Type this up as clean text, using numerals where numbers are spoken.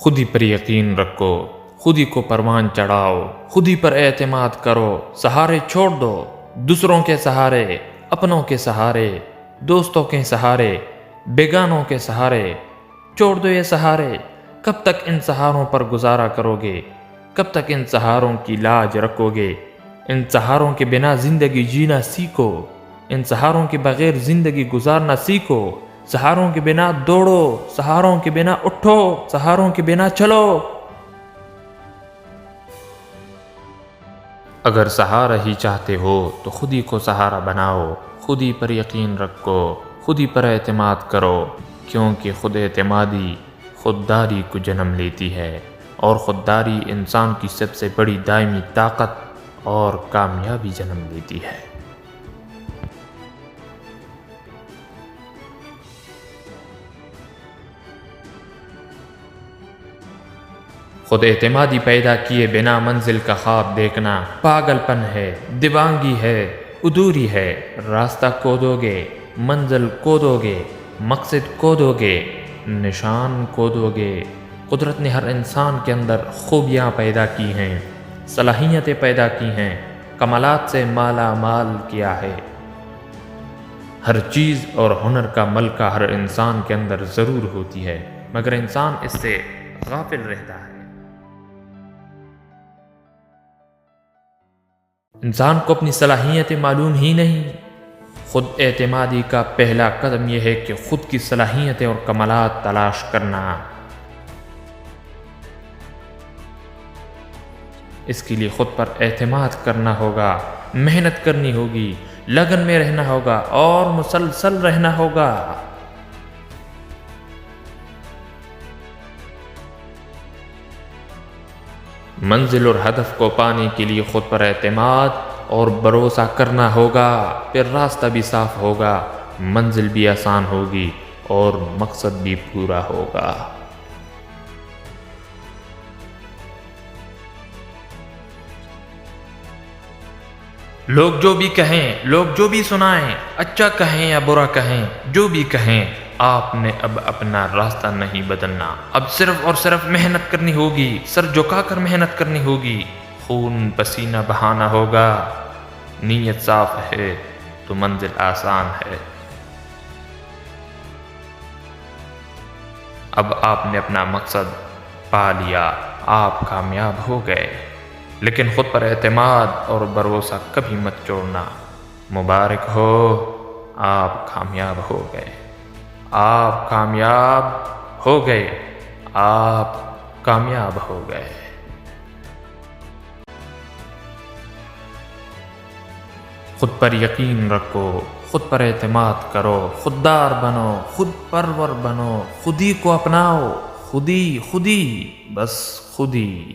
خود ہی پر یقین رکھو، خود ہی کو پروان چڑھاؤ، خود ہی پر اعتماد کرو، سہارے چھوڑ دو، دوسروں کے سہارے، اپنوں کے سہارے، دوستوں کے سہارے، بیگانوں کے سہارے، چھوڑ دو یہ سہارے۔ کب تک ان سہاروں پر گزارا کرو گے؟ کب تک ان سہاروں کی لاج رکھو گے؟ ان سہاروں کے بنا زندگی جینا سیکھو، ان سہاروں کے بغیر زندگی گزارنا سیکھو۔ سہاروں کے بنا دوڑو، سہاروں کے بنا اٹھو، سہاروں کے بنا چلو۔ اگر سہارا ہی چاہتے ہو تو خود ہی کو سہارا بناؤ، خود ہی پر یقین رکھو، خود ہی پر اعتماد کرو، کیونکہ خود اعتمادی خودداری کو جنم لیتی ہے، اور خودداری انسان کی سب سے بڑی دائمی طاقت اور کامیابی جنم لیتی ہے۔ خود اعتمادی پیدا کیے بنا منزل کا خواب دیکھنا پاگل پن ہے، دیوانگی ہے، ادھوری ہے۔ راستہ کھودو گے، منزل کھودو گے، مقصد کھودو گے، نشان کھودو گے۔ قدرت نے ہر انسان کے اندر خوبیاں پیدا کی ہیں، صلاحیتیں پیدا کی ہیں، کمالات سے مالا مال کیا ہے۔ ہر چیز اور ہنر کا ملکہ ہر انسان کے اندر ضرور ہوتی ہے، مگر انسان اس سے غافل رہتا ہے۔ انسان کو اپنی صلاحیتیں معلوم ہی نہیں۔ خود اعتمادی کا پہلا قدم یہ ہے کہ خود کی صلاحیتیں اور کمالات تلاش کرنا۔ اس کے لیے خود پر اعتماد کرنا ہوگا، محنت کرنی ہوگی، لگن میں رہنا ہوگا اور مسلسل رہنا ہوگا۔ منزل اور ہدف کو پانے کے لیے خود پر اعتماد اور بھروسہ کرنا ہوگا، پھر راستہ بھی صاف ہوگا، منزل بھی آسان ہوگی اور مقصد بھی پورا ہوگا۔ لوگ جو بھی کہیں، لوگ جو بھی سنائیں، اچھا کہیں یا برا کہیں، جو بھی کہیں، آپ نے اب اپنا راستہ نہیں بدلنا۔ اب صرف اور صرف محنت کرنی ہوگی، سر جھکا کر محنت کرنی ہوگی، خون پسینہ بہانا ہوگا۔ نیت صاف ہے تو منزل آسان ہے۔ اب آپ نے اپنا مقصد پا لیا، آپ کامیاب ہو گئے، لیکن خود پر اعتماد اور بھروسہ کبھی مت چھوڑنا۔ مبارک ہو، آپ کامیاب ہو گئے، آپ کامیاب ہو گئے، آپ کامیاب ہو گئے۔ خود پر یقین رکھو، خود پر اعتماد کرو، خوددار بنو، خود پرور بنو، خود ہی کو اپناؤ، خود ہی، بس خود ہی۔